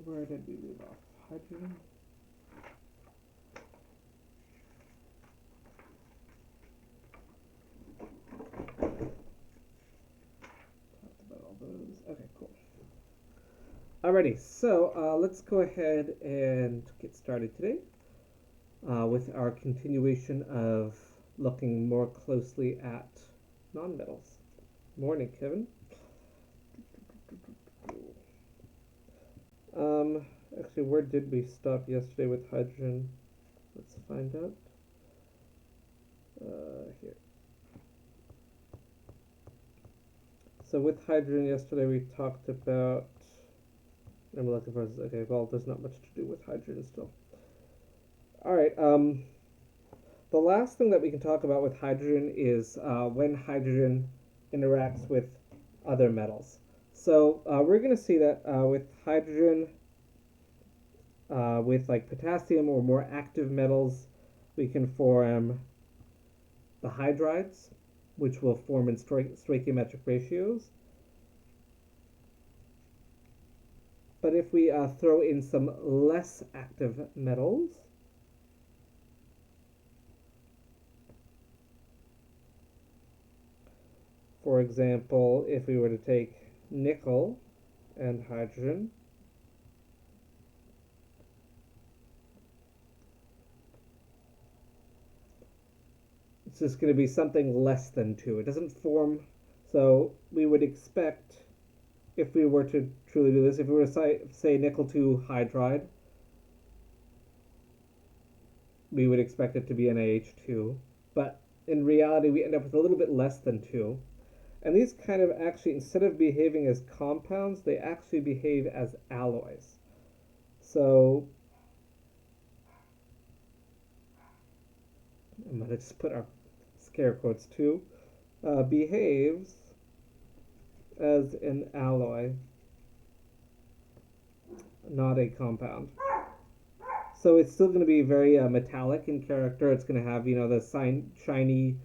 Where did we leave off? Hydrogen. Talked about all those. Okay, cool. Alrighty, so let's go ahead and get started today with our continuation of looking more closely at nonmetals. Morning, Kevin. Actually, where did we stop yesterday with hydrogen? Let's find out. Here. So with hydrogen yesterday, we talked about. I'm looking for. Okay, well, there's not much to do with hydrogen still. All right. The last thing that we can talk about with hydrogen is when hydrogen interacts with other metals. So we're going to see that with hydrogen, with like potassium or more active metals, we can form the hydrides, which will form in stoichiometric ratios. But if we throw in some less active metals, for example, if we were to take nickel and hydrogen, it's just going to be something less than 2. It doesn't form, so we would expect, if we were to truly do this, if we were to say nickel 2 hydride, we would expect it to be NaH2, but in reality we end up with a little bit less than 2. And these kind of actually, instead of behaving as compounds, they actually behave as alloys. So I'm going to just put our scare quotes too, behaves as an alloy, not a compound. So it's still going to be very metallic in character. It's going to have, the shiny,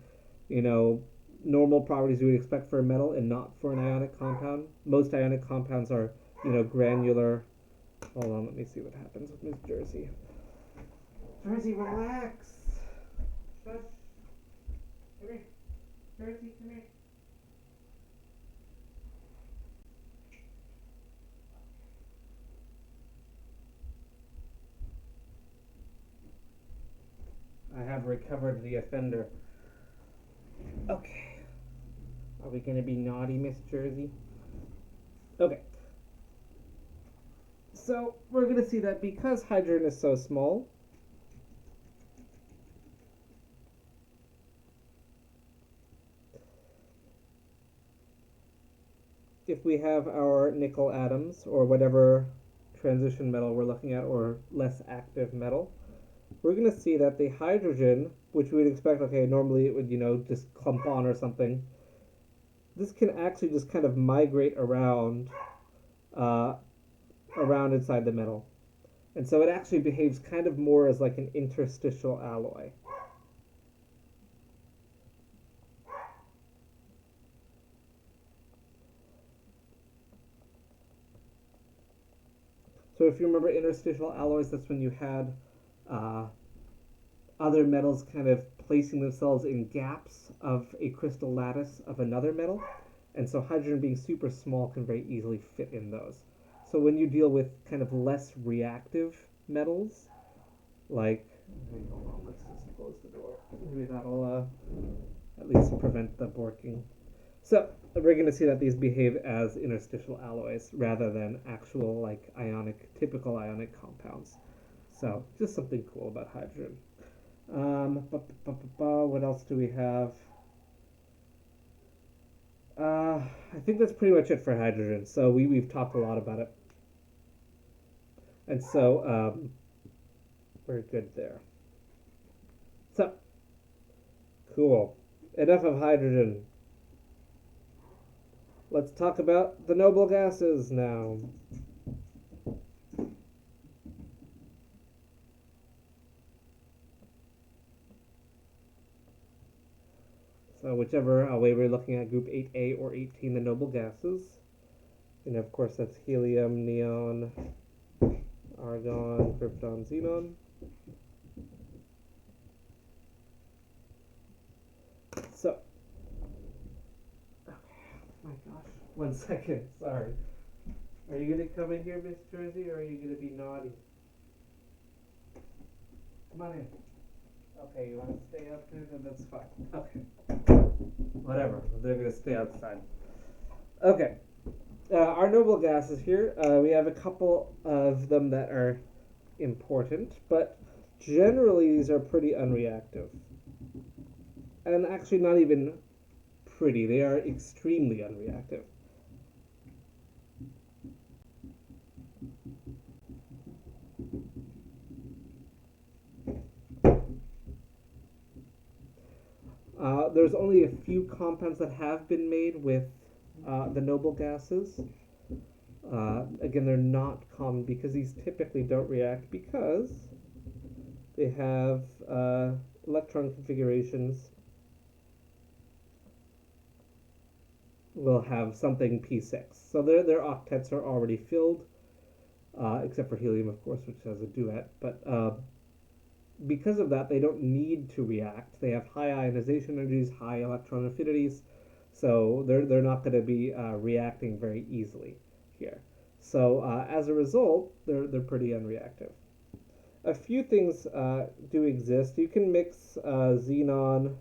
normal properties you would expect for a metal and not for an ionic compound. Most ionic compounds are, granular. Hold on, let me see what happens with Miss Jersey. Jersey, relax. Shush. Come here. Jersey, come here. I have recovered the offender. Okay. Are we going to be naughty, Miss Jersey? Okay. So we're going to see that because hydrogen is so small, if we have our nickel atoms or whatever transition metal we're looking at or less active metal, we're going to see that the hydrogen, which we would expect, okay, normally it would, just clump on or something, this can actually just kind of migrate around inside the metal. And so it actually behaves kind of more as like an interstitial alloy. So if you remember interstitial alloys, that's when you had other metals kind of placing themselves in gaps of a crystal lattice of another metal. And so hydrogen being super small can very easily fit in those. So when you deal with kind of less reactive metals, like, hold on, let's just close the door. Maybe that'll at least prevent the borking. So we're going to see that these behave as interstitial alloys rather than actual like typical ionic compounds. So just something cool about hydrogen. What else do we have? I think that's pretty much it for hydrogen. So we've talked a lot about it. And so we're good there. So, cool. Enough of hydrogen. Let's talk about the noble gases now. So whichever way we're looking at group 8A or 18, the noble gases. And of course that's helium, neon, Argon, krypton, xenon. So, okay, my gosh, 1 second, sorry. Are you going to come in here, Miss Jersey, or are you going to be naughty? Come on in. Okay, you want to stay up there? Then that's fine. Okay. Whatever, they're going to stay outside. Okay. Our noble gases here, we have a couple of them that are important, but generally these are pretty unreactive. And actually not even pretty, they are extremely unreactive. There's only a few compounds that have been made with the noble gases. Again, they're not common because these typically don't react because they have electron configurations will have something P6. So their octets are already filled, except for helium, of course, which has a duet. But because of that, they don't need to react. They have high ionization energies, high electron affinities, so they're not going to be reacting very easily here. So as a result, they're pretty unreactive. A few things do exist. You can mix xenon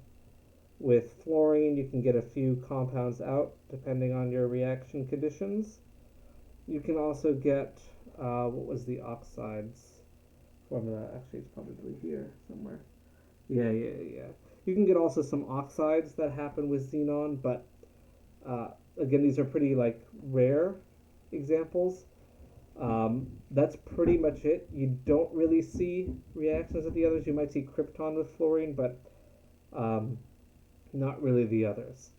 with fluorine. You can get a few compounds out depending on your reaction conditions. You can also get what was the oxides formula? Actually, it's probably here somewhere. Yeah. You can get also some oxides that happen with xenon, but again, these are pretty like rare examples. That's pretty much it. You don't really see reactions with the others. You might see krypton with fluorine, but not really the others.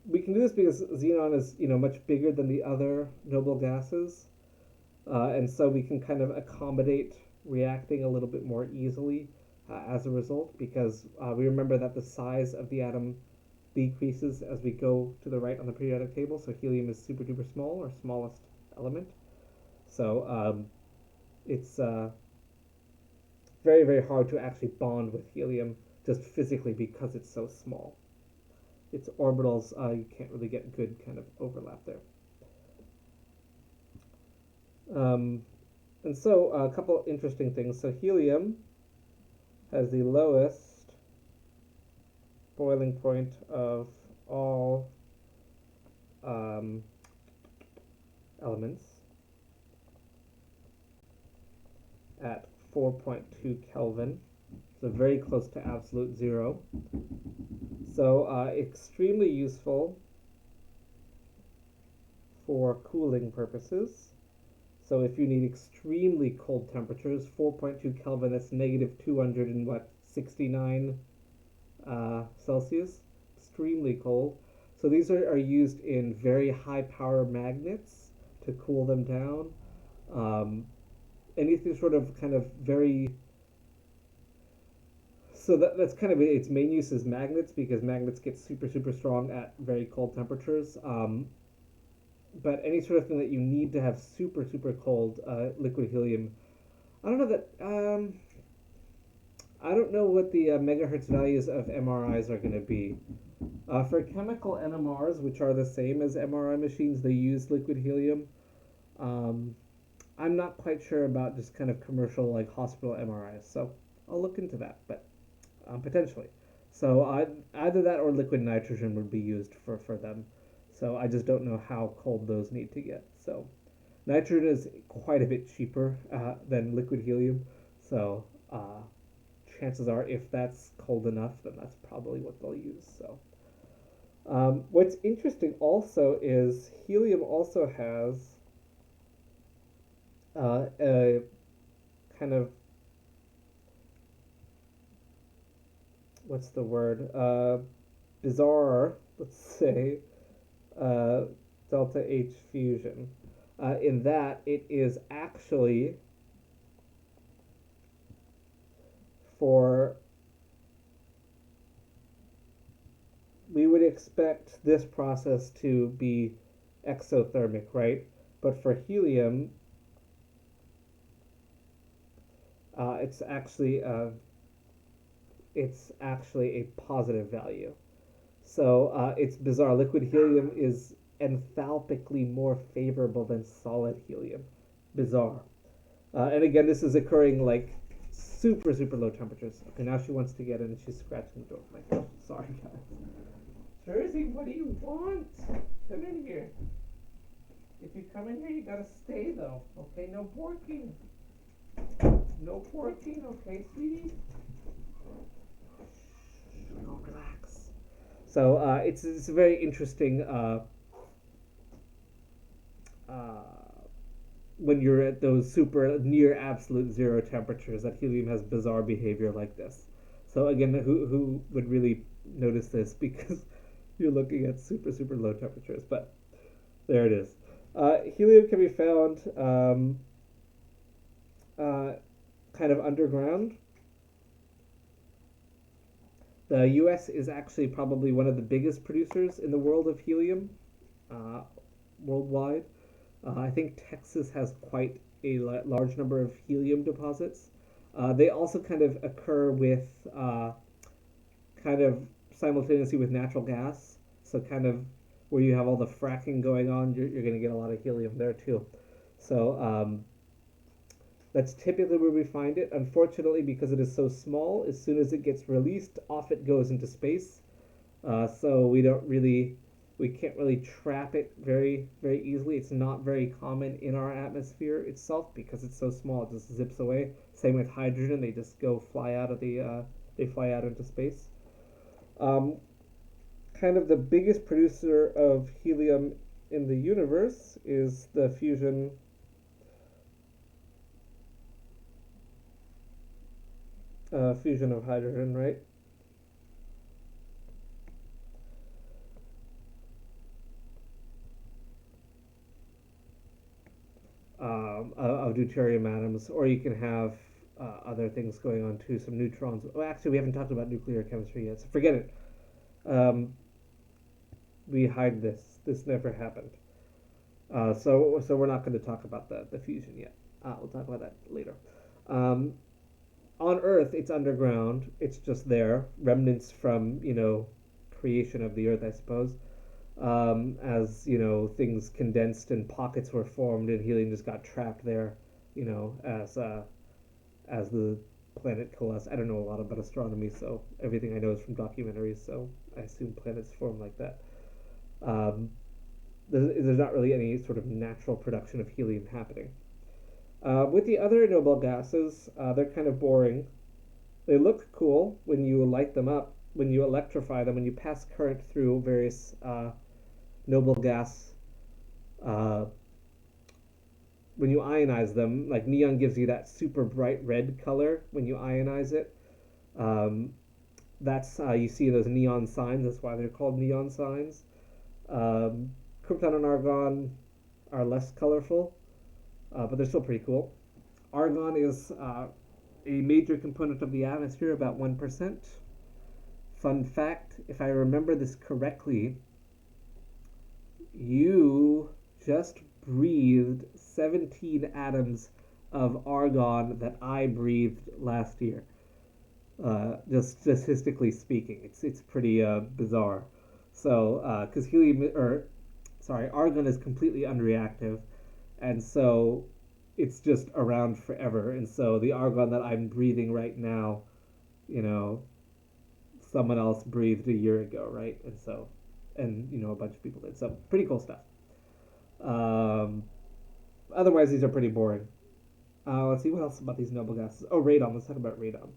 We can do this because xenon is much bigger than the other noble gases, and so we can kind of accommodate reacting a little bit more easily as a result, because we remember that the size of the atom decreases as we go to the right on the periodic table. So helium is super duper small, or smallest element. So it's very, very hard to actually bond with helium just physically because it's so small. Its orbitals, you can't really get good kind of overlap there. And so a couple interesting things. So helium has the lowest boiling point of all elements at 4.2 Kelvin, so very close to absolute zero. So extremely useful for cooling purposes. So if you need extremely cold temperatures, 4.2 Kelvin, that's negative 269 Celsius, extremely cold. So these are used in very high power magnets to cool them down. Anything sort of kind of very, so that's kind of its main use is magnets, because magnets get super, super strong at very cold temperatures. But any sort of thing that you need to have super, super cold liquid helium, I don't know that, I don't know what the megahertz values of MRIs are going to be. For chemical NMRs, which are the same as MRI machines, they use liquid helium. I'm not quite sure about just kind of commercial, like hospital MRIs, so I'll look into that, but potentially. So either that or liquid nitrogen would be used for them. So I just don't know how cold those need to get. So nitrogen is quite a bit cheaper than liquid helium, so chances are if that's cold enough, then that's probably what they'll use. So what's interesting also is helium also has a kind of, what's the word, bizarre, let's say, delta H fusion, in that it is actually we would expect this process to be exothermic, right? But for helium, It's actually a positive value. So it's bizarre. Liquid helium is enthalpically more favorable than solid helium. Bizarre. And again, this is occurring like super, super low temperatures. Okay, now she wants to get in and she's scratching the door. My gosh, sorry guys. Jersey, what do you want? Come in here. If you come in here, you gotta stay though. Okay, no porking. No porking, okay, sweetie? No, relax. So it's a very interesting uh, when you're at those super near absolute zero temperatures that helium has bizarre behavior like this. So again, who would really notice this because you're looking at super super low temperatures? But there it is. Helium can be found uh, kind of underground. The U.S. is actually probably one of the biggest producers in the world of helium uh, worldwide. I think Texas has quite a large number of helium deposits. They also kind of occur with kind of simultaneously with natural gas. So kind of where you have all the fracking going on, you're going to get a lot of helium there too. So that's typically where we find it. Unfortunately, because it is so small, as soon as it gets released, off it goes into space. So we can't really trap it very, very easily. It's not very common in our atmosphere itself because it's so small. It just zips away. Same with hydrogen; they just they fly out into space. Um, Kind of the biggest producer of helium in the universe is the fusion of hydrogen, right? Of deuterium atoms, or you can have other things going on too, some neutrons. Well, actually, we haven't talked about nuclear chemistry yet, so forget it. Um, we hide this. This never happened. So we're not going to talk about the fusion yet. We'll talk about that later. Um, on Earth, it's underground. It's just there, remnants from creation of the Earth, I suppose. As things condensed and pockets were formed, and helium just got trapped there. As the planet coalesced. I don't know a lot about astronomy, so everything I know is from documentaries. So I assume planets form like that. Um, there's not really any sort of natural production of helium happening. With the other noble gases, they're kind of boring. They look cool when you light them up, when you electrify them, when you pass current through various noble gas. Uh, when you ionize them, like neon gives you that super bright red color when you ionize it. Um, that's you see those neon signs. That's why they're called neon signs. Um, Krypton and argon are less colorful, but they're still pretty cool. Argon is a major component of the atmosphere, about 1%. Fun fact, if I remember this correctly, you just breathed 17 atoms of argon that I breathed last year. Just statistically speaking, it's pretty bizarre. So, because argon is completely unreactive, and so it's just around forever. And so the argon that I'm breathing right now, you know, someone else breathed a year ago, right? And a bunch of people did. So pretty cool stuff. Um, Otherwise, these are pretty boring. Let's see what else about these noble gases. Oh, radon. Let's talk about radon.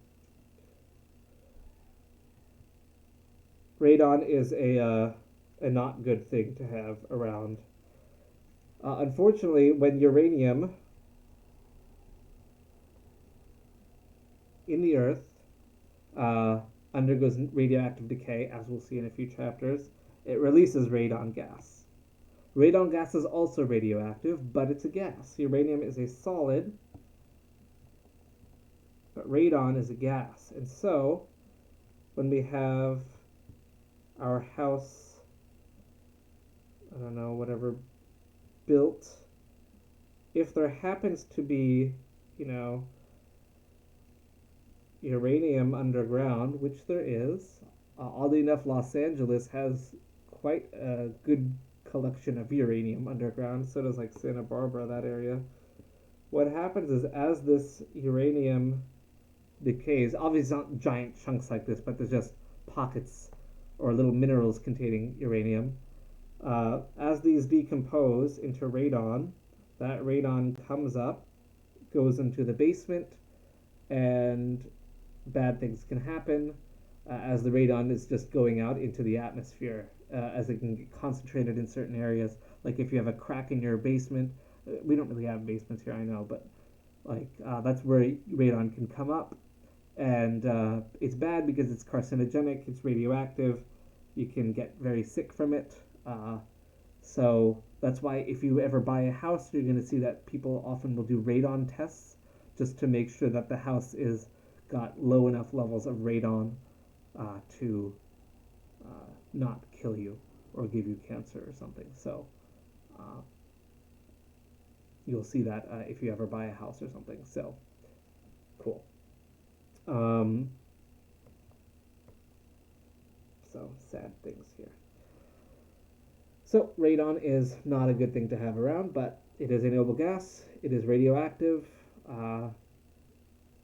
Radon is a not good thing to have around. Unfortunately, when uranium in the Earth uh, undergoes radioactive decay, as we'll see in a few chapters, it releases radon gas. Radon gas is also radioactive, but it's a gas. Uranium is a solid, but radon is a gas. And so, when we have our house, I don't know, whatever, built, if there happens to be, you know, uranium underground, which there is. Oddly enough, Los Angeles has quite a good collection of uranium underground. So does like Santa Barbara, that area. What happens is as this uranium decays, obviously not giant chunks like this, but there's just pockets or little minerals containing uranium. As these decompose into radon, that radon comes up, goes into the basement, and bad things can happen as the radon is just going out into the atmosphere as it can get concentrated in certain areas. Like if you have a crack in your basement, we don't really have basements here, I know, but like that's where radon can come up, and it's bad because it's carcinogenic, it's radioactive, you can get very sick from it. So that's why if you ever buy a house, you're going to see that people often will do radon tests just to make sure that the house is got low enough levels of radon to not kill you or give you cancer or something. So uh, you'll see that if you ever buy a house or something. So cool. Um, so sad things here. So radon is not a good thing to have around, but it is a noble gas. It is radioactive.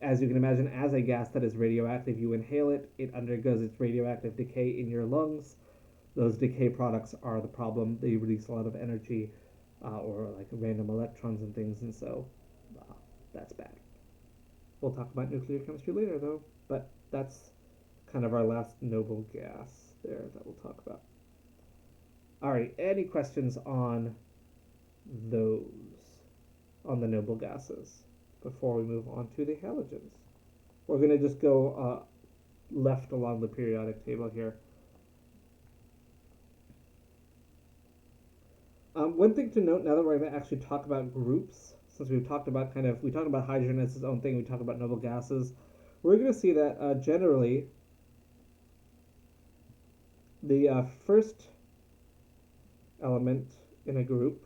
As you can imagine, as a gas that is radioactive, you inhale it, it undergoes its radioactive decay in your lungs. Those decay products are the problem. They release a lot of energy or like random electrons and things, and so that's bad. We'll talk about nuclear chemistry later, though, but that's kind of our last noble gas there that we'll talk about. Alright, any questions on those, on the noble gases, before we move on to the halogens? We're going to just go left along the periodic table here. One thing to note now that we're going to actually talk about groups, since we've talked about we talked about hydrogen as its own thing, we talked about noble gases, we're going to see that generally the first element in a group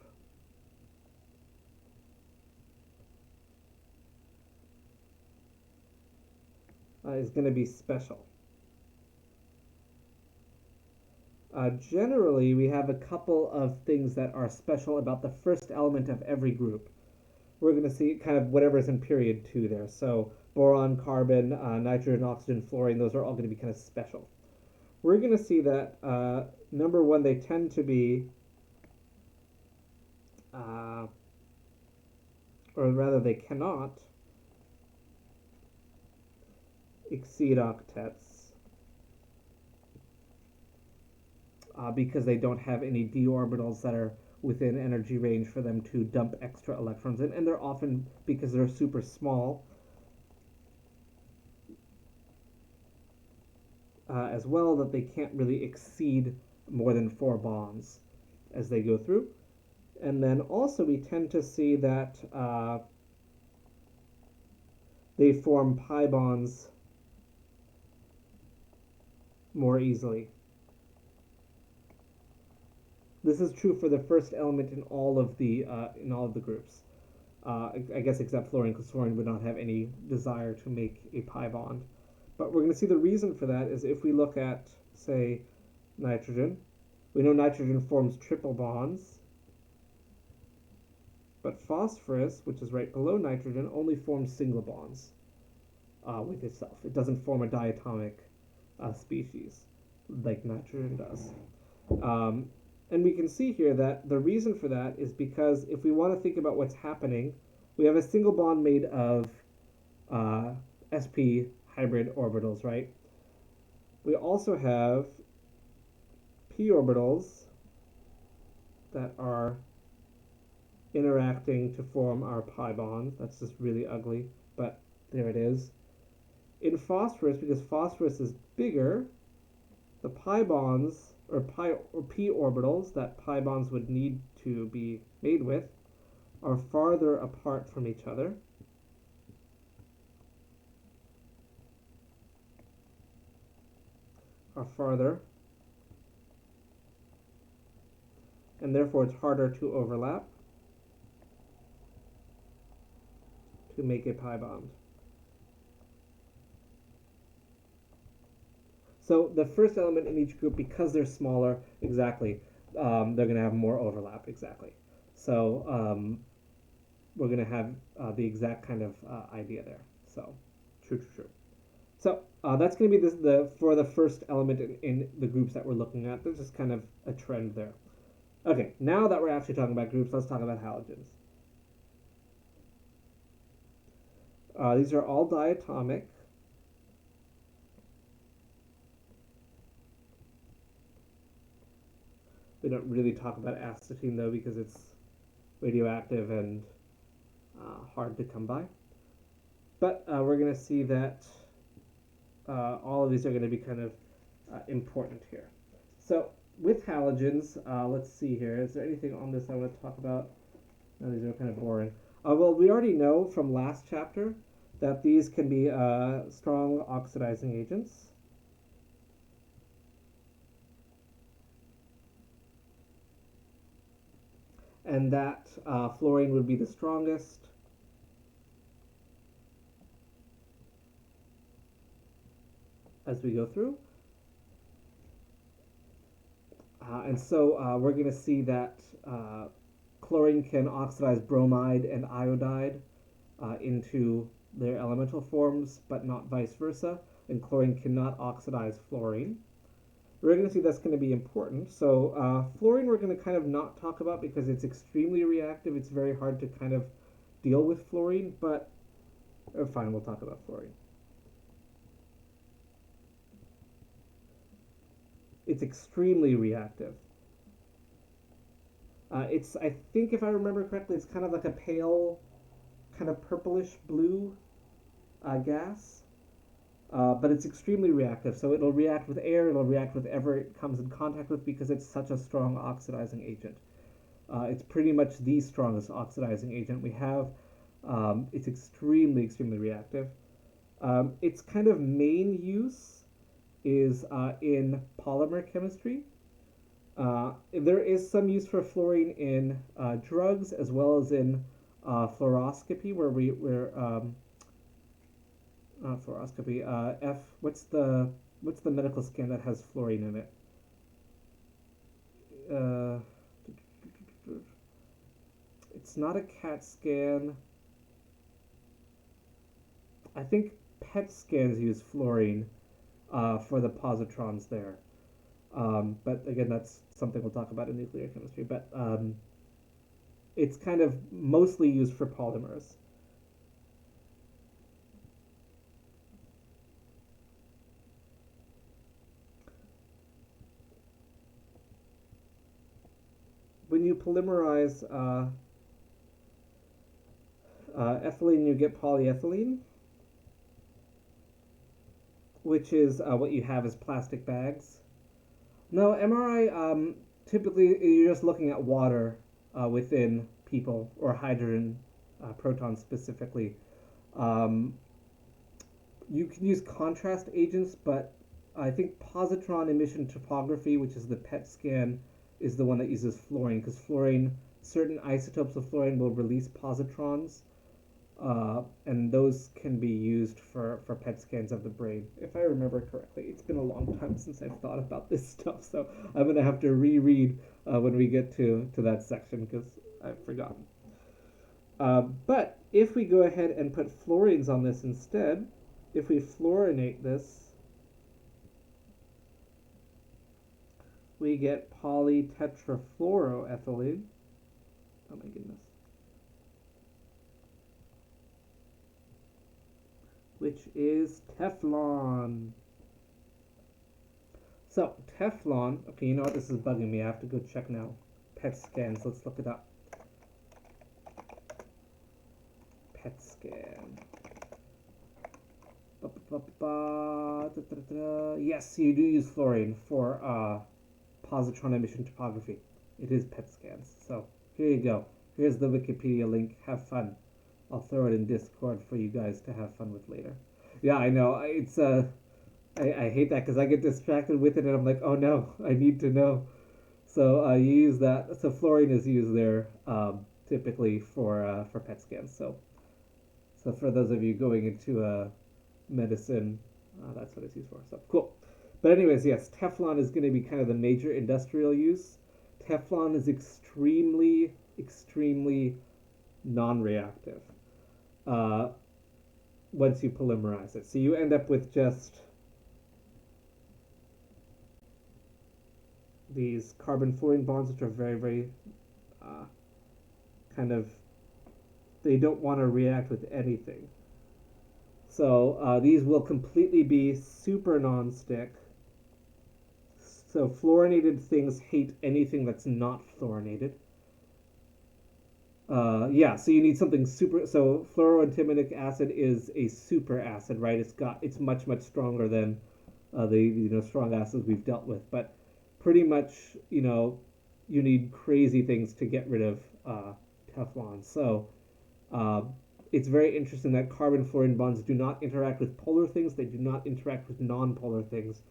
is going to be special. Generally, we have a couple of things that are special about the first element of every group. We're going to see kind of whatever's in period 2 there. So boron, carbon, nitrogen, oxygen, fluorine, those are all going to be kind of special. We're going to see that, number one, they tend to be, or rather they cannot exceed octets because they don't have any d orbitals that are within energy range for them to dump extra electrons in, and they're often, because they're super small, as well, that they can't really exceed more than 4 bonds as they go through. And then also we tend to see that they form pi bonds more easily. This is true for the first element in all of the groups. I guess except fluorine, because fluorine would not have any desire to make a pi bond. But we're going to see the reason for that is if we look at, say, nitrogen. We know nitrogen forms triple bonds, but phosphorus, which is right below nitrogen, only forms single bonds with itself. It doesn't form a diatomic species like nitrogen does. And we can see here that the reason for that is because if we want to think about what's happening, we have a single bond made of sp hybrid orbitals, right? We also have p orbitals that are interacting to form our pi bond. That's just really ugly, but there it is. In phosphorus, because phosphorus is bigger, the pi bonds, or p orbitals that pi bonds would need to be made with, are farther apart from each other. And therefore it's harder to overlap to make a pi bond. So the first element in each group, because they're smaller, exactly, they're going to have more overlap, exactly. So we're going to have the exact kind of idea there. So true, true, true. So that's going to be for the first element in the groups that we're looking at. There's just kind of a trend there. Okay, now that we're actually talking about groups, let's talk about halogens. These are all diatomic. We don't really talk about astatine though because it's radioactive and hard to come by. But we're going to see that all of these are going to be kind of important here. So with halogens, let's see here. Is there anything on this I want to talk about? No, these are kind of boring. Well, we already know from last chapter that these can be strong oxidizing agents. And that fluorine would be the strongest. As we go through. And so we're going to see that chlorine can oxidize bromide and iodide into their elemental forms, but not vice versa. And chlorine cannot oxidize fluorine. We're going to see that's going to be important. So fluorine we're going to kind of not talk about because it's extremely reactive. It's very hard to kind of deal with fluorine, but fine, we'll talk about fluorine. It's extremely reactive. It's, I think if I remember correctly, it's kind of like a pale, kind of purplish blue gas. But it's extremely reactive, so it'll react with air, it'll react with whatever it comes in contact with because it's such a strong oxidizing agent. It's pretty much the strongest oxidizing agent we have. It's extremely, extremely reactive. Its kind of main use is in polymer chemistry. There is some use for fluorine in drugs as well as in fluoroscopy, where we're fluoroscopy. What's the medical scan that has fluorine in it? It's not a CAT scan. I think PET scans use fluorine for the positrons there. But again, that's something we'll talk about in nuclear chemistry. But it's kind of mostly used for polymers. When you polymerize ethylene, you get polyethylene, which is what you have as plastic bags. No, MRI, typically you're just looking at water within people, or hydrogen protons specifically. You can use contrast agents, but I think positron emission topography, which is the PET scan, is the one that uses fluorine, because fluorine, certain isotopes of fluorine will release positrons, and those can be used for PET scans of the brain, if I remember correctly. It's been a long time since I've thought about this stuff, so I'm going to have to reread when we get to that section, because I've forgotten. But if we go ahead and put fluorines on this instead, if we fluorinate this, we get polytetrafluoroethylene. Oh my goodness. Which is Teflon. So, Teflon, okay, you know what, this is bugging me. I have to go check now. PET scans, let's look it up. PET scan. Yes, you do use fluorine for positron emission topography. It is PET scans. So here you go. Here's the Wikipedia link. Have fun. I'll throw it in Discord for you guys to have fun with later. Yeah, I know. It's I hate that because I get distracted with it and I'm like, oh no, I need to know. So you use that. So fluorine is used there typically for PET scans. So for those of you going into medicine, that's what it's used for. So cool. But anyways, yes, Teflon is going to be kind of the major industrial use. Teflon is extremely, extremely non-reactive uh, once you polymerize it. So you end up with just these carbon-fluorine bonds, which are very, very uh, kind of, they don't want to react with anything. So these will completely be super non-stick. So fluorinated things hate anything that's not fluorinated. Yeah, so you need something super. So fluoroantimonic acid is a super acid, right? It's much much stronger than the strong acids we've dealt with, but pretty much you need crazy things to get rid of Teflon. So uh, it's very interesting that carbon fluorine bonds do not interact with polar things. They do not interact with non-polar things.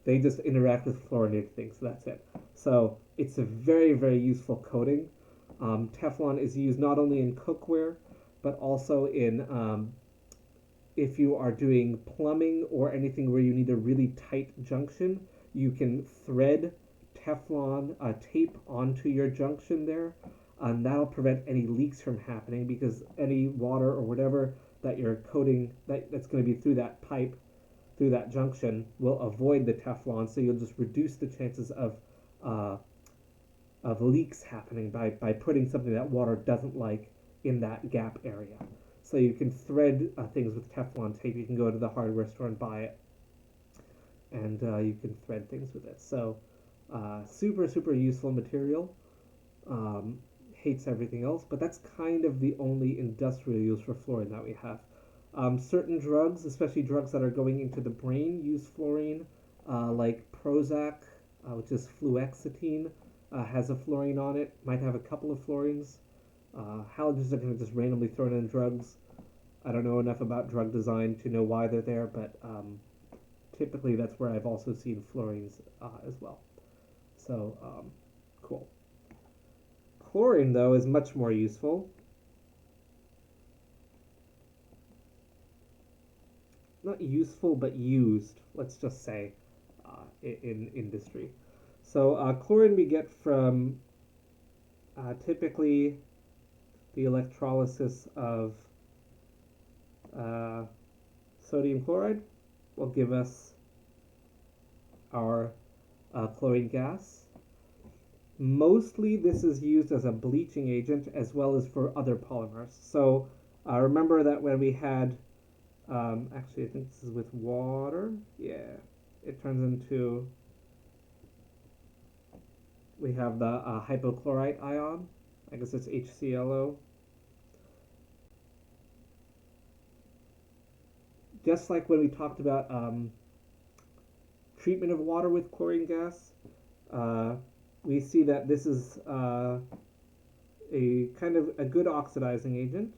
They just interact with fluorinated things. That's it. So it's a very very useful coating. Teflon is used not only in cookware, but also in if you are doing plumbing or anything where you need a really tight junction, you can thread Teflon tape onto your junction there, and that'll prevent any leaks from happening because any water or whatever that you're coating that's going to be through that pipe, through that junction, will avoid the Teflon. So you'll just reduce the chances uh, of leaks happening by putting something that water doesn't like in that gap area. So you can thread things with Teflon tape. You can go to the hardware store and buy it, and you can thread things with it. So super, super useful material. Hates everything else, but that's kind of the only industrial use for fluorine that we have. Certain drugs, especially drugs that are going into the brain, use fluorine, like Prozac, which is fluoxetine, has a fluorine on it, might have a couple of fluorines. Halogens are going to just randomly thrown in drugs. I don't know enough about drug design to know why they're there, but typically that's where I've also seen fluorines as well. So, cool. Chlorine, though, is much more useful. Not useful, but used, let's just say, in industry. So, chlorine we get from typically the electrolysis of sodium chloride will give us our chlorine gas. Mostly this is used as a bleaching agent as well as for other polymers. So remember that when we had, actually I think this is with water, yeah, it turns into, we have the hypochlorite ion, I guess it's HClO. Just like when we talked about treatment of water with chlorine gas, we see that this is a kind of a good oxidizing agent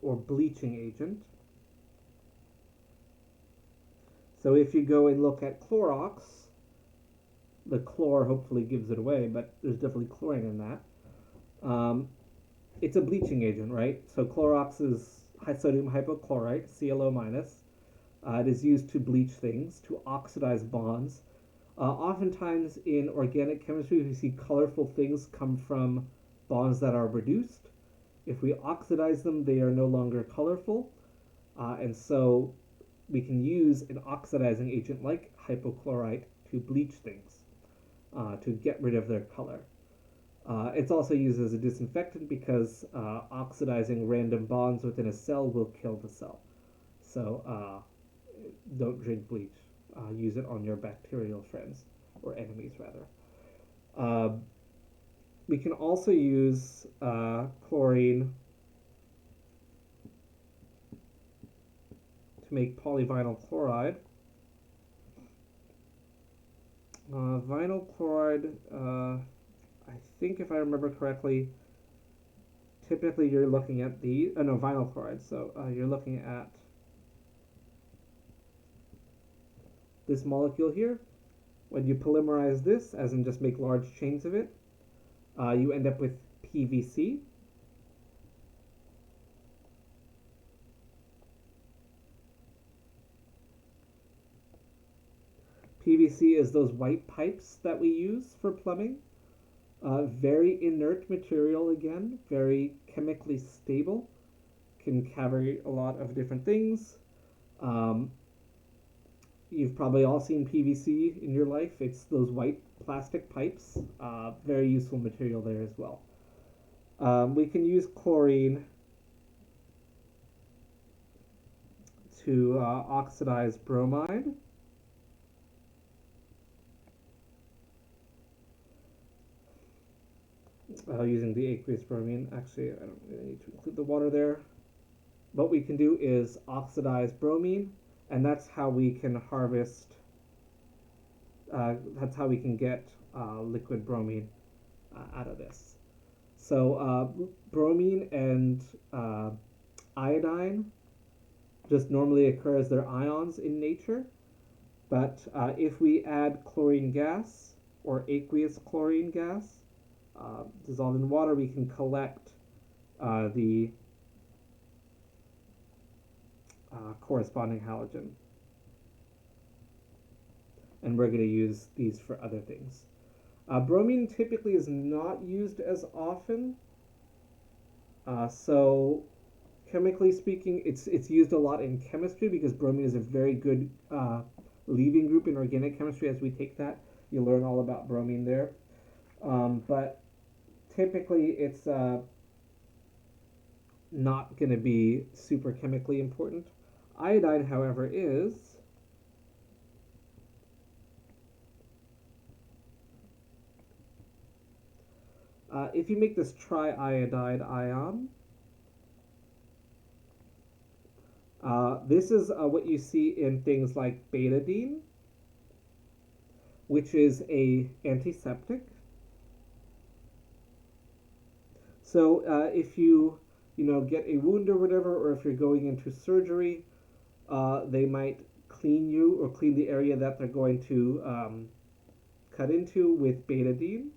or bleaching agent. So if you go and look at Clorox, the chlor hopefully gives it away, but there's definitely chlorine in that. It's a bleaching agent, right? So Clorox is sodium hypochlorite, ClO minus. It is used to bleach things, to oxidize bonds. Oftentimes in organic chemistry, we see colorful things come from bonds that are reduced. If we oxidize them, they are no longer colorful. And so we can use an oxidizing agent like hypochlorite to bleach things, to get rid of their color. It's also used as a disinfectant because oxidizing random bonds within a cell will kill the cell. So don't drink bleach. Use it on your bacterial friends, or enemies rather. We can also use chlorine to make polyvinyl chloride. Vinyl chloride, I think if I remember correctly, typically you're looking at the, no, vinyl chloride, so you're looking at this molecule here. When you polymerize this, as in just make large chains of it, you end up with PVC. PVC is those white pipes that we use for plumbing. Very inert material again, very chemically stable, can carry a lot of different things. Um, you've probably all seen PVC in your life. It's those white plastic pipes. Very useful material there as well. We can use chlorine to oxidize bromine. Using the aqueous bromine. Actually, I don't really need to include the water there. What we can do is oxidize bromine, and that's how we can harvest, that's how we can get liquid bromine out of this. So bromine and iodine just normally occur as their ions in nature, but if we add chlorine gas or aqueous chlorine gas dissolved in water, we can collect the corresponding halogen. And we're going to use these for other things. Bromine typically is not used as often. So chemically speaking, it's used a lot in chemistry because bromine is a very good leaving group in organic chemistry. As we take that, you learn all about bromine there. But typically it's not going to be super chemically important. Iodine, however, is. If you make this triiodide ion, this is what you see in things like betadine, which is a antiseptic. So if you get a wound or whatever, or if you're going into surgery, they might clean you or clean the area that they're going to cut into with betadine.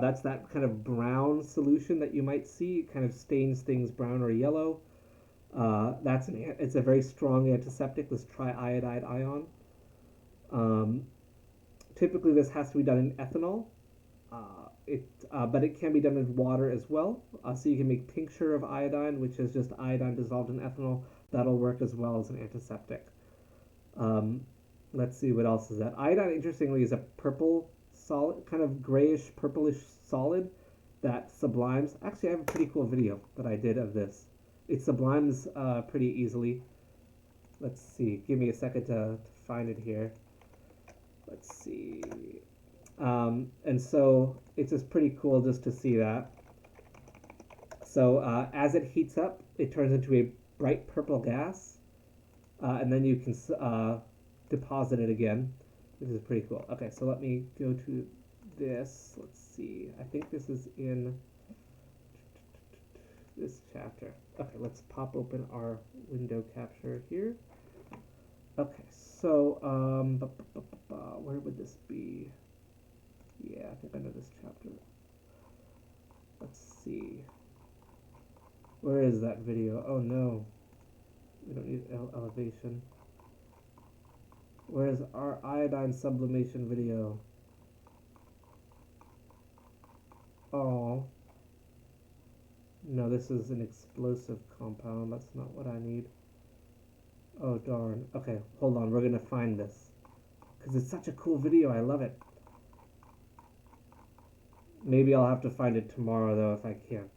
That's that kind of brown solution that you might see. It kind of stains things brown or yellow. It's a very strong antiseptic, this triiodide ion. Typically, this has to be done in ethanol. But it can be done in water as well. So you can make tincture of iodine, which is just iodine dissolved in ethanol. That'll work as well as an antiseptic. Let's see, what else is that? Iodine, interestingly, is a purple solid, kind of grayish purplish solid that sublimes. Actually, I have a pretty cool video that I did of this. It sublimes pretty easily. Let's see. Give me a second to find it here. Let's see. And so it's just pretty cool just to see that. So as it heats up, it turns into a bright purple gas, and then you can deposit it again, which is pretty cool. Okay, so let me go to this. Let's see. I think this is in this chapter. Okay, let's pop open our window capture here. Okay, so where would this be? Yeah, I think I know this chapter. Let's see. Where is that video? Oh no. We don't need elevation. Where's our iodine sublimation video? Oh. No, this is an explosive compound. That's not what I need. Oh darn. Okay, hold on. We're gonna find this. Because it's such a cool video. I love it. Maybe I'll have to find it tomorrow though if I can't.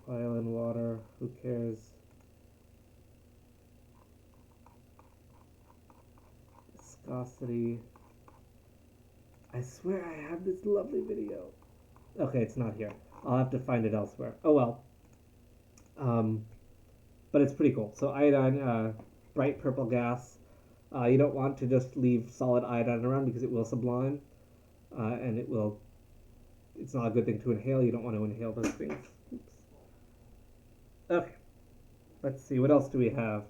Oil and water, who cares? Viscosity. I swear I have this lovely video. Okay, it's not here. I'll have to find it elsewhere. Oh well. But it's pretty cool. So iodine, bright purple gas. You don't want to just leave solid iodine around because it will sublime, and it's not a good thing to inhale. You don't want to inhale those things. Oops. Okay, let's see, what else do we have?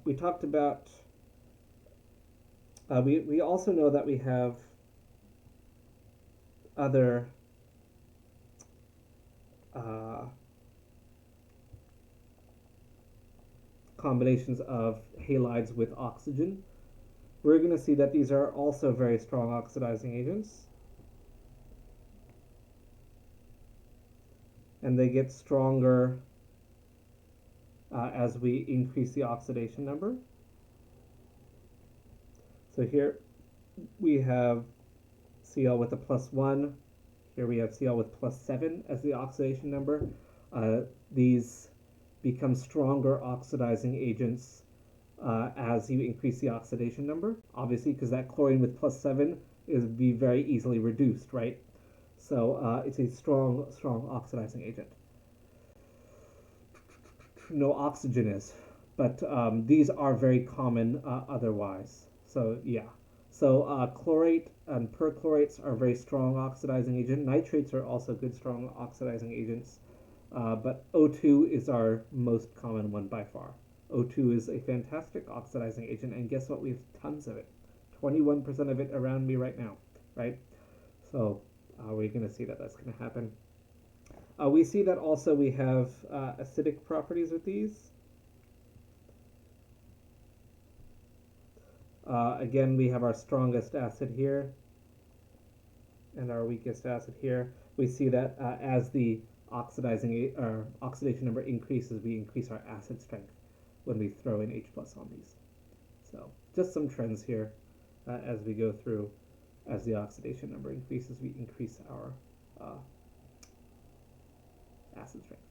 We talked about, we also know that we have other combinations of halides with oxygen, we're going to see that these are also very strong oxidizing agents. And they get stronger as we increase the oxidation number. So here we have Cl with a +1. Here we have Cl with +7 as the oxidation number. These become stronger oxidizing agents as you increase the oxidation number. Obviously, because that chlorine with +7 is be very easily reduced, right? So it's a strong oxidizing agent. No oxygen is, but these are very common otherwise. So yeah. So chlorate and perchlorates are very strong oxidizing agent. Nitrates are also good strong oxidizing agents. But O2 is our most common one by far. O2 is a fantastic oxidizing agent, and guess what? We have tons of it. 21% of it around me right now, right? So we're going to see that that's going to happen. We see that also we have acidic properties with these. Again, we have our strongest acid here and our weakest acid here. We see that as the oxidation number increases, we increase our acid strength when we throw in H+ on these. So just some trends here as we go through. As the oxidation number increases, we increase our acid strength.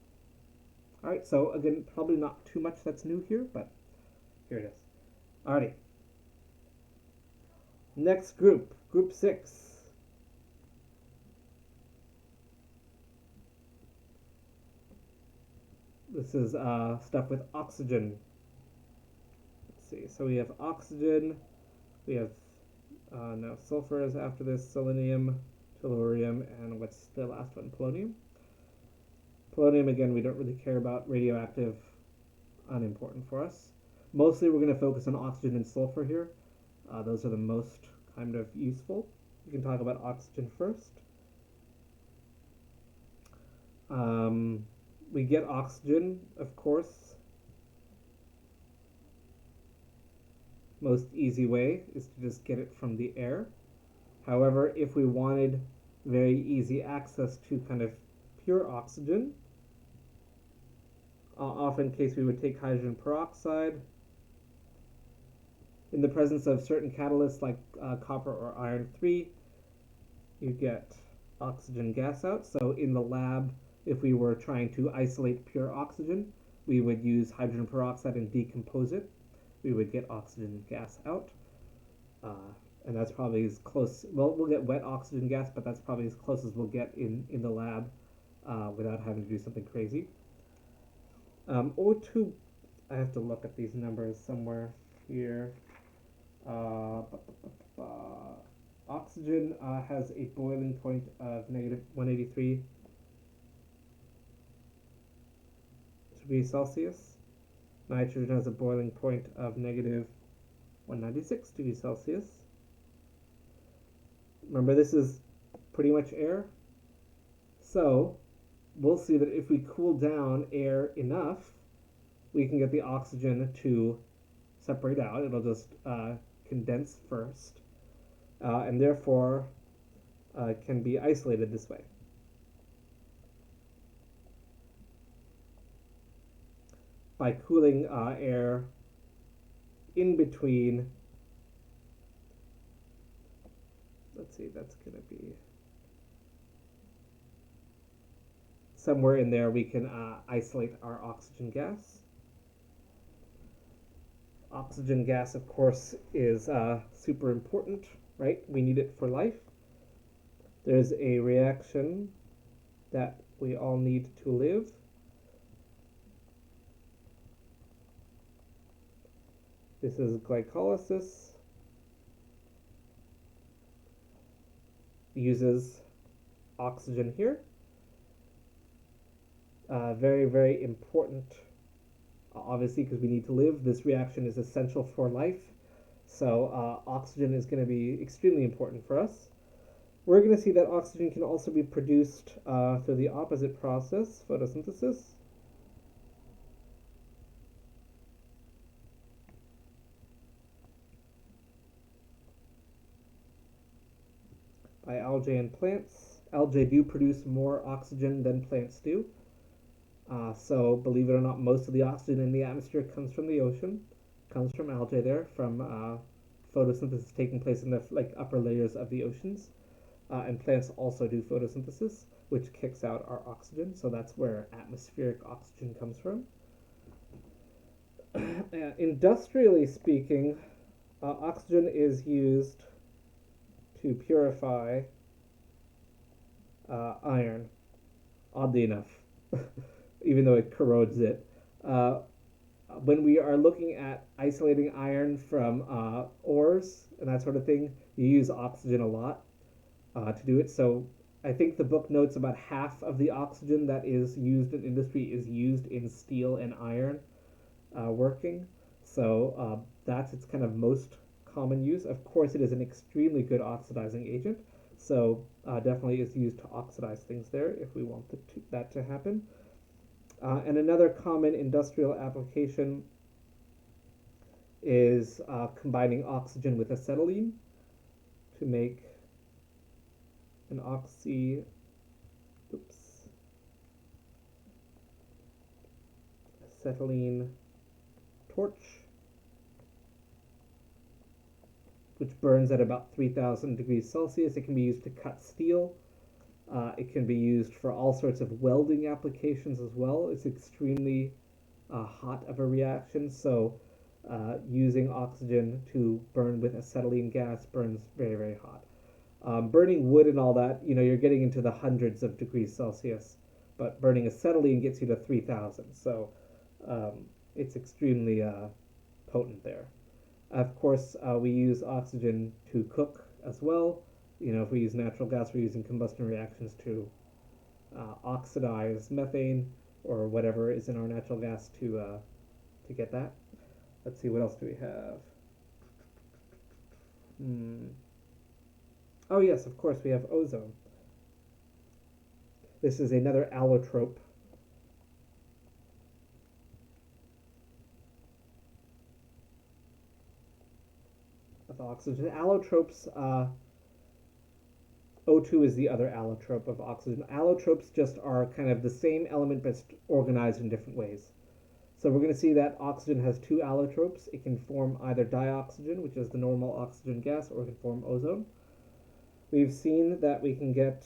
All right, so again, probably not too much that's new here, but here it is. Alrighty. Next group, group 6. This is stuff with oxygen. Let's see, so we have oxygen, we have now sulfur is after this, selenium, tellurium, and what's the last one, polonium? Polonium, again, we don't really care about, radioactive, unimportant for us. Mostly we're going to focus on oxygen and sulfur here. Those are the most kind of useful. We can talk about oxygen first. We get oxygen, of course. Most easy way is to just get it from the air. However, if we wanted very easy access to kind of pure oxygen, often in case we would take hydrogen peroxide. In the presence of certain catalysts like copper or iron 3, you get oxygen gas out. So in the lab, if we were trying to isolate pure oxygen, we would use hydrogen peroxide and decompose it. We would get oxygen gas out. And that's probably as close, well, we'll get wet oxygen gas, but that's probably as close as we'll get in the lab without having to do something crazy. O2, I have to look at these numbers somewhere here. Oxygen has a boiling point of -183 degrees Celsius. Nitrogen has a boiling point of -196 degrees Celsius. Remember, this is pretty much air. So we'll see that if we cool down air enough, we can get the oxygen to separate out. It'll just condense first, and therefore can be isolated this way. By cooling air in between, let's see, that's going to be somewhere in there, we can isolate our oxygen gas. Oxygen gas, of course, is super important, right? We need it for life. There's a reaction that we all need to live. This is glycolysis. Uses oxygen here. Very, very important, obviously, because we need to live. This reaction is essential for life. So oxygen is going to be extremely important for us. We're going to see that oxygen can also be produced through the opposite process, photosynthesis. by algae and plants. Algae do produce more oxygen than plants do. So believe it or not, most of the oxygen in the atmosphere comes from the ocean, comes from algae there, from photosynthesis taking place in the upper layers of the oceans. And plants also do photosynthesis, which kicks out our oxygen. So that's where atmospheric oxygen comes from. Industrially speaking, oxygen is used to purify iron, oddly enough, even though it corrodes it. When we are looking at isolating iron from ores and that sort of thing, you use oxygen a lot to do it. So I think the book notes about half of the oxygen that is used in industry is used in steel and iron working. So that's its kind of most common use. Of course, it is an extremely good oxidizing agent. So definitely is used to oxidize things there if we want that to happen. And another common industrial application is combining oxygen with acetylene to make an acetylene torch, which burns at about 3,000 degrees Celsius. It can be used to cut steel. It can be used for all sorts of welding applications as well. It's extremely hot of a reaction, so using oxygen to burn with acetylene gas burns very, very hot. Burning wood and all that, you're getting into the hundreds of degrees Celsius, but burning acetylene gets you to 3,000, so it's extremely potent there. Of course, we use oxygen to cook as well. If we use natural gas, we're using combustion reactions to oxidize methane or whatever is in our natural gas to get that. Let's see, what else do we have? Oh yes, of course, we have ozone. This is another allotrope. Of oxygen. Allotropes, O2 is the other allotrope of oxygen. Allotropes just are kind of the same element but organized in different ways. So we're going to see that oxygen has two allotropes. It can form either dioxygen, which is the normal oxygen gas, or it can form ozone. We've seen that we can get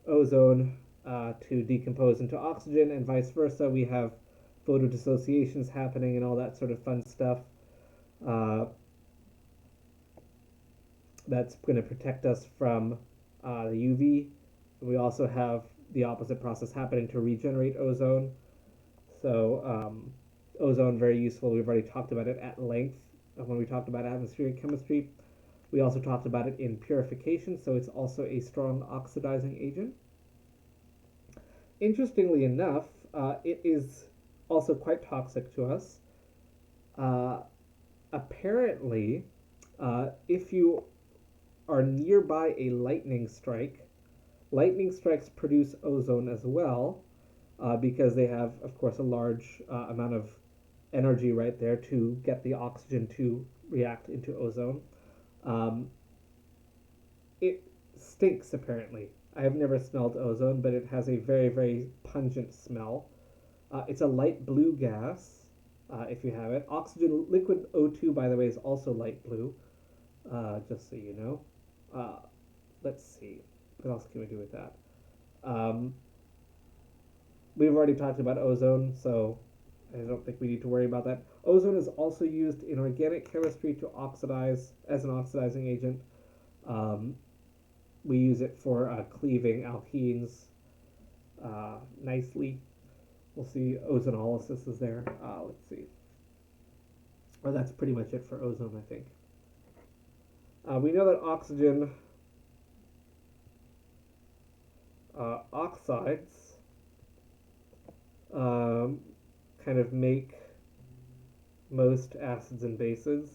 ozone to decompose into oxygen, and vice versa. We have photodissociations happening and all that sort of fun stuff. That's going to protect us from the UV. We also have the opposite process happening to regenerate ozone. So ozone, very useful. We've already talked about it at length when we talked about atmospheric chemistry. We also talked about it in purification, so it's also a strong oxidizing agent. Interestingly enough, it is also quite toxic to us. Apparently, if you are nearby a lightning strikes produce ozone as well, because they have, of course, a large amount of energy right there to get the oxygen to react into ozone. It stinks, apparently. I have never smelled ozone, but it has a very, very pungent smell. It's a light blue gas, if you have it. Oxygen, liquid O2, by the way, is also light blue, just so you know. Let's see. What else can we do with that? We've already talked about ozone, so I don't think we need to worry about that. Ozone is also used in organic chemistry to oxidize as an oxidizing agent. We use it for cleaving alkenes nicely. We'll see ozonolysis is there. Let's see. Well, that's pretty much it for ozone, I think. We know that oxygen oxides kind of make most acids and bases.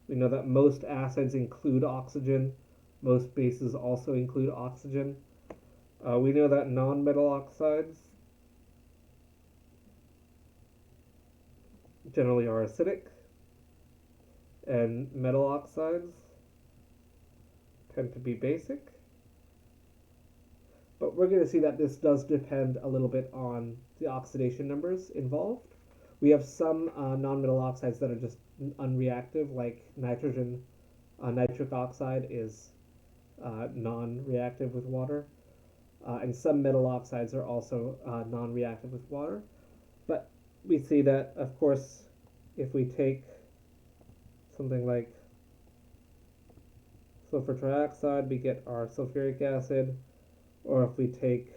We know that most acids include oxygen. Most bases also include oxygen. We know that non-metal oxides generally are acidic. And metal oxides tend to be basic. But we're going to see that this does depend a little bit on the oxidation numbers involved. We have some non-metal oxides that are just unreactive, like nitrogen. Nitric oxide is non-reactive with water. And some metal oxides are also non-reactive with water. But we see that, of course, if we take something like sulfur trioxide, we get our sulfuric acid. Or if we take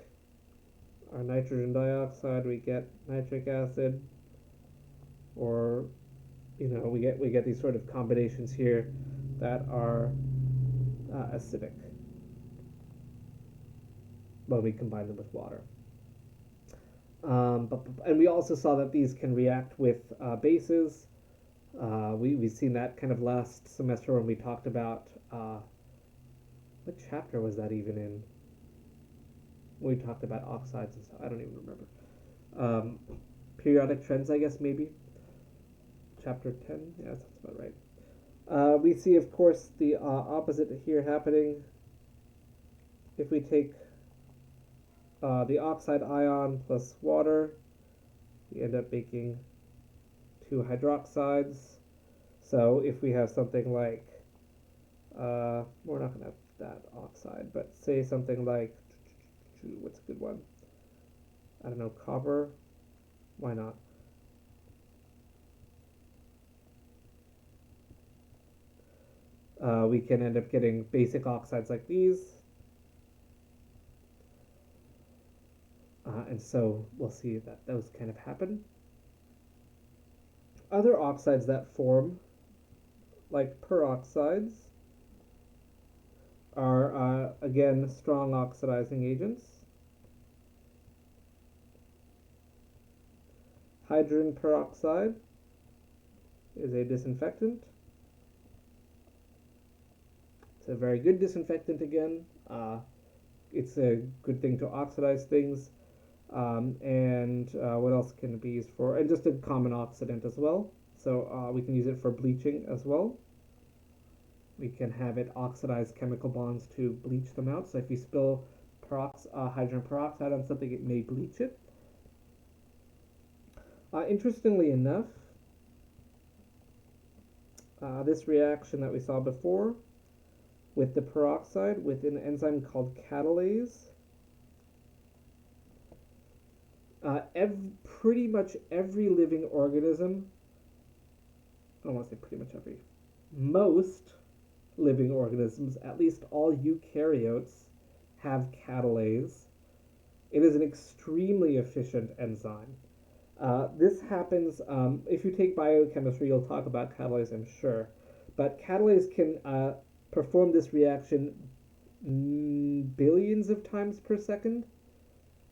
our nitrogen dioxide, we get nitric acid. Or, we get these sort of combinations here that are acidic when we combine them with water. And we also saw that these can react with bases. We've seen that kind of last semester when we talked about, what chapter was that even in? We talked about oxides and stuff. I don't even remember. Periodic trends, I guess, maybe. Chapter 10? Yeah, that sounds about right. We see, of course, the opposite here happening. If we take the oxide ion plus water, we end up making two hydroxides. So if we have something like, we're not going to have that oxide, but say something like, what's a good one? I don't know, copper. Why not? We can end up getting basic oxides like these. And so we'll see that those kind of happen. Other oxides that form, like peroxides, are, again, strong oxidizing agents. Hydrogen peroxide is a disinfectant. It's a very good disinfectant again. It's a good thing to oxidize things. And what else can it be used for? And just a common oxidant as well. So we can use it for bleaching as well. We can have it oxidize chemical bonds to bleach them out. So if you spill hydrogen peroxide on something, it may bleach it. Interestingly enough, this reaction that we saw before with the peroxide with an enzyme called Catalase, pretty much every living organism, I don't want to say pretty much every, most living organisms, at least all eukaryotes, have catalase. It is an extremely efficient enzyme. This happens, if you take biochemistry, you'll talk about catalase, I'm sure. But catalase can perform this reaction billions of times per second,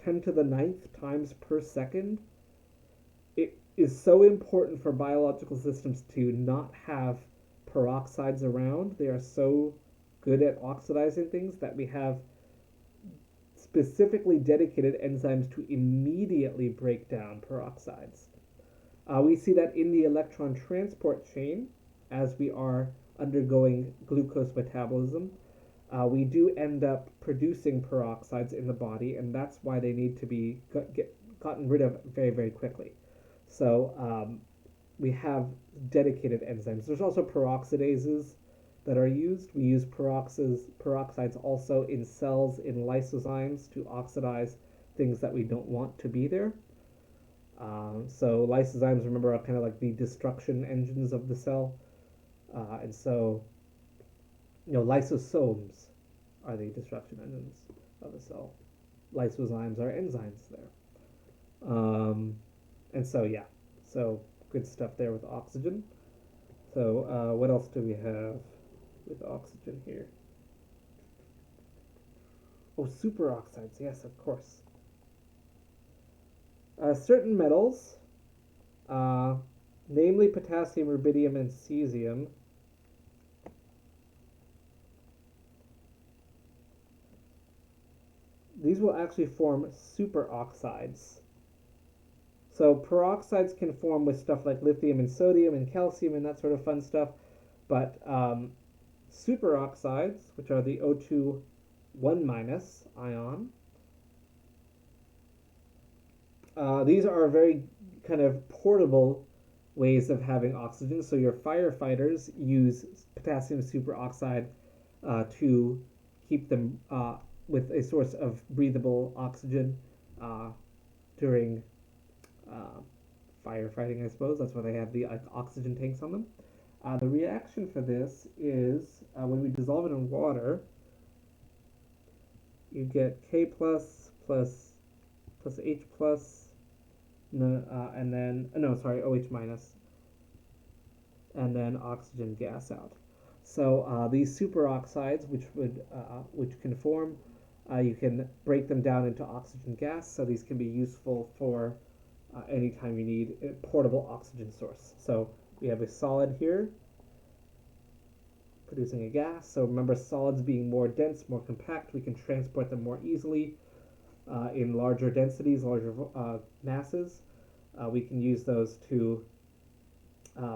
10 to the 9th times per second. It is so important for biological systems to not have peroxides around. They are so good at oxidizing things that we have specifically dedicated enzymes to immediately break down peroxides. We see that in the electron transport chain, as we are undergoing glucose metabolism, we do end up producing peroxides in the body, and that's why they need to be gotten rid of very, very quickly. So we have dedicated enzymes. There's also peroxidases that are used. We use peroxides also in cells, in lysozymes, to oxidize things that we don't want to be there. So lysozymes, remember, are kind of like the destruction engines of the cell. And so, lysosomes are the destruction engines of the cell. Lysozymes are enzymes there. And so, yeah, so good stuff there with oxygen. So what else do we have with oxygen here? Oh, superoxides, yes, of course. Certain metals, namely potassium, rubidium, and cesium, these will actually form superoxides. So peroxides can form with stuff like lithium and sodium and calcium and that sort of fun stuff. But superoxides, which are the O2 1 minus ion, these are very kind of portable ways of having oxygen. So your firefighters use potassium superoxide to keep them with a source of breathable oxygen uh, during uh, firefighting, I suppose. That's why they have the oxygen tanks on them. The reaction for this is when we dissolve it in water, you get K plus plus H plus, and then, no, sorry, OH minus, and then oxygen gas out. So these superoxides, which can form, you can break them down into oxygen gas. So these can be useful for anytime you need a portable oxygen source. So we have a solid here producing a gas. So remember, solids being more dense, more compact, we can transport them more easily in larger densities, larger masses. We can use those to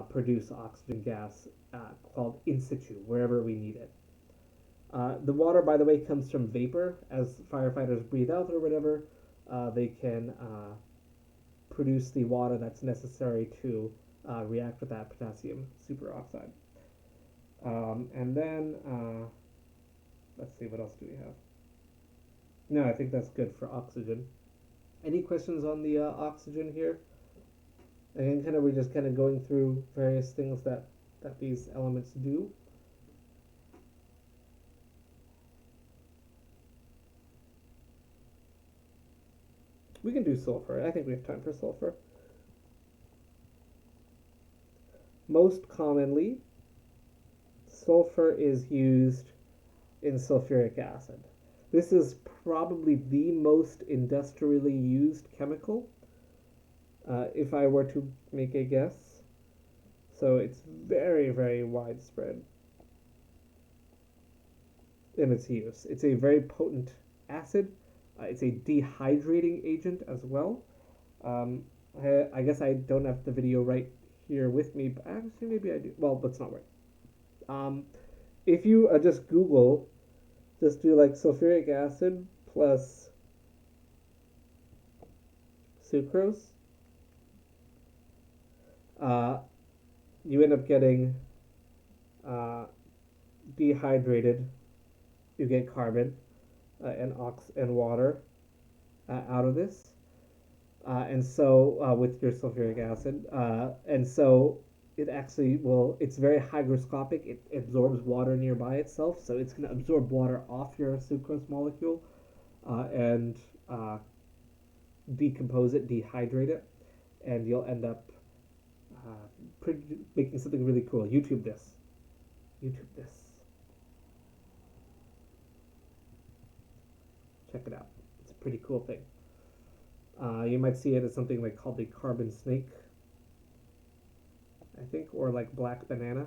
produce oxygen gas called in situ, wherever we need it. The water, by the way, comes from vapor. As firefighters breathe out or whatever, they can produce the water that's necessary to react with that potassium superoxide. And then, let's see, what else do we have? No, I think that's good for oxygen. Any questions on the oxygen here? Again, we're just kind of going through various things that these elements do. We can do sulfur. I think we have time for sulfur. Most commonly, sulfur is used in sulfuric acid. This is probably the most industrially used chemical, if I were to make a guess. So it's very, very widespread in its use. It's a very potent acid. It's a dehydrating agent as well. I guess I don't have the video right here with me, but actually maybe I do. Well, that's not right. If you just Google, just do like sulfuric acid plus sucrose, you end up getting dehydrated. You get carbon and water out of this, and so with your sulfuric acid, and so it actually will. It's very hygroscopic. It absorbs water nearby itself, so it's going to absorb water off your sucrose molecule and decompose it, dehydrate it, and you'll end up making something really cool. YouTube this. YouTube this. Check it out. It's a pretty cool thing. You might see it as something like called the carbon snake, I think, or like black banana.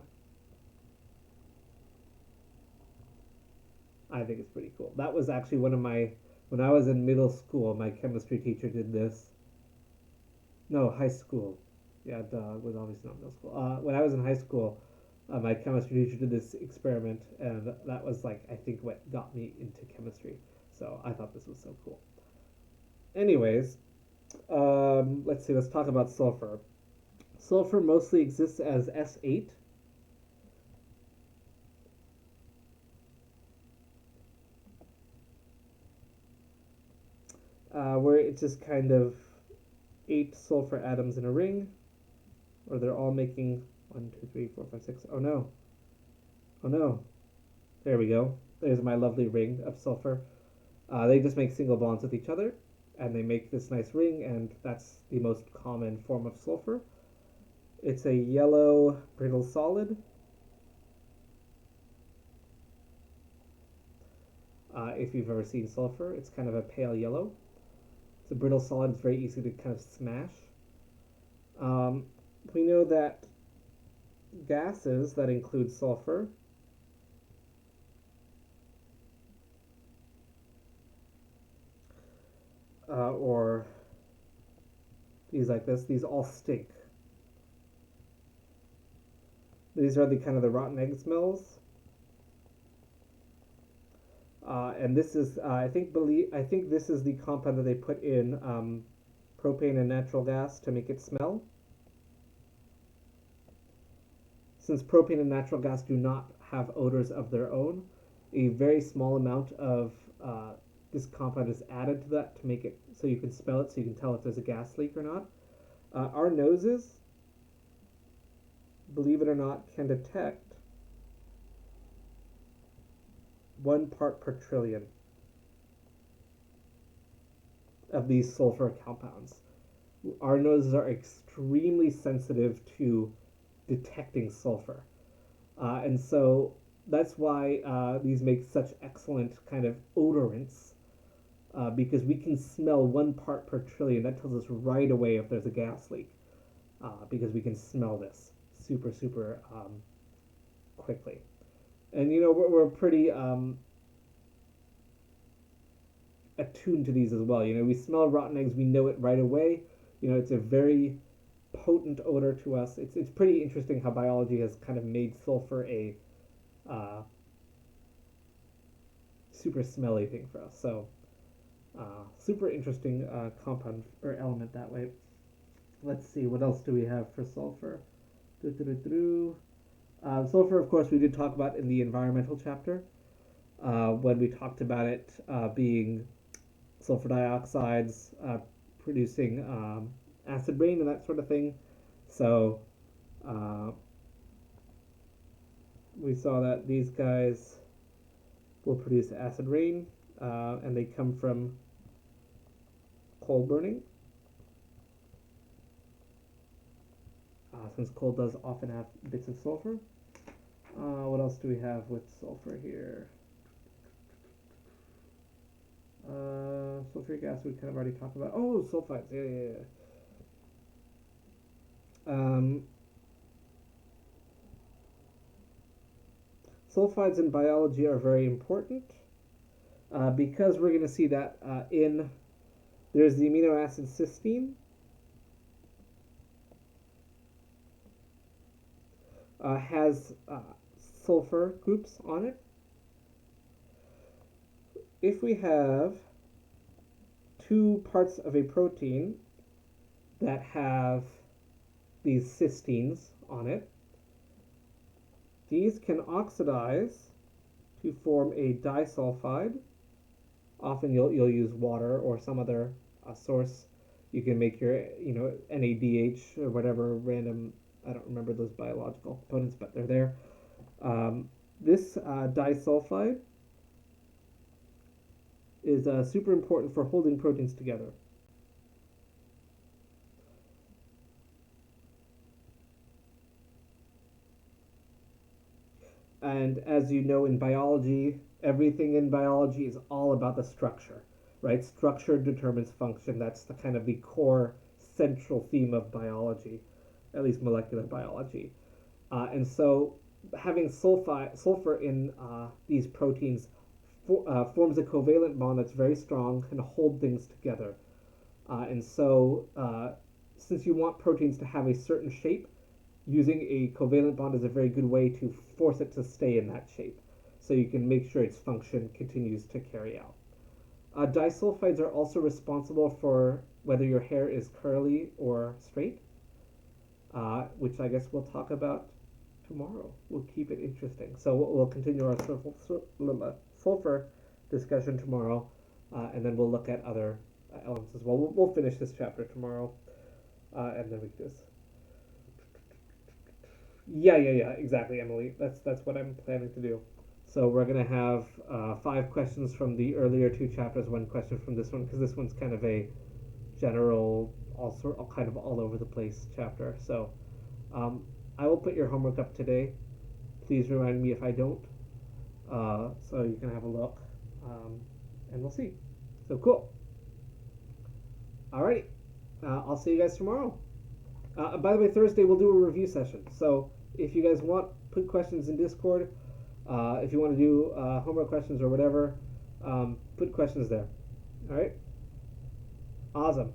I think it's pretty cool. That was actually one of my, when I was in middle school, my chemistry teacher did this. No, high school. Yeah, duh, it was obviously not middle school. When I was in high school, my chemistry teacher did this experiment, and that was like, I think, what got me into chemistry. So I thought this was so cool. Anyways, let's see, let's talk about sulfur. Sulfur mostly exists as S8. Where it's just kind of 8 sulfur atoms in a ring, or they're all making 1, 2, 3, 4, 5, 6. Oh no. Oh no. There we go. There's my lovely ring of sulfur. They just make single bonds with each other, and they make this nice ring, and that's the most common form of sulfur. It's a yellow brittle solid. If you've ever seen sulfur, it's kind of a pale yellow. It's a brittle solid. It's very easy to kind of smash. We know that gases that include sulfur or these like this, these all stink. these are the kind of the rotten egg smells. And this is, I think this is the compound that they put in propane and natural gas to make it smell. Since propane and natural gas do not have odors of their own, a very small amount of this compound is added to that to make it so you can smell it, so you can tell if there's a gas leak or not. Our noses, believe it or not, can detect 1 part per trillion of these sulfur compounds. Our noses are extremely sensitive to detecting sulfur. And so that's why these make such excellent kind of odorants, because we can smell 1 part per trillion. That tells us right away if there's a gas leak, because we can smell this super quickly. And we're pretty attuned to these as well. We smell rotten eggs, we know it right away. It's a very potent odor to us. It's pretty interesting how biology has kind of made sulfur a super smelly thing for us. So super interesting compound or element that way. Let's see, what else do we have for sulfur? Sulfur, of course, we did talk about in the environmental chapter when we talked about it being sulfur dioxides producing acid rain and that sort of thing. So we saw that these guys will produce acid rain, and they come from coal burning. Since coal does often have bits of sulfur. What else do we have with sulfur here? Sulfuric acid we kind of already talked about. Oh, sulfides. Yeah. Sulfides in biology are very important because we're going to see that there's the amino acid cysteine. Has sulfur groups on it. If we have 2 parts of a protein that have these cysteines on it, these can oxidize to form a disulfide. Often you'll use water or some other source. You can make your NADH or whatever random, I don't remember those biological components, but they're there. This disulfide is super important for holding proteins together. And as you know, in biology, everything in biology is all about the structure, right? Structure determines function. That's the kind of the core central theme of biology, at least molecular biology. And so having sulfur in these proteins forms a covalent bond that's very strong, can hold things together. And so since you want proteins to have a certain shape, using a covalent bond is a very good way to force it to stay in that shape, so you can make sure its function continues to carry out. Disulfides are also responsible for whether your hair is curly or straight, which I guess we'll talk about tomorrow. We'll keep it interesting. So we'll continue our sulfur discussion tomorrow, and then we'll look at other elements as well. We'll finish this chapter tomorrow, and then we can just... Yeah, exactly, Emily. That's what I'm planning to do. So we're going to have 5 questions from the earlier 2 chapters, 1 question from this one, because this one's kind of a general, kind of all over the place chapter. So I will put your homework up today. Please remind me if I don't, so you can have a look, and we'll see. So cool. Alrighty, I'll see you guys tomorrow. By the way, Thursday we'll do a review session. So if you guys want, put questions in Discord. If you want to do homework questions or whatever, put questions there. All right? Awesome.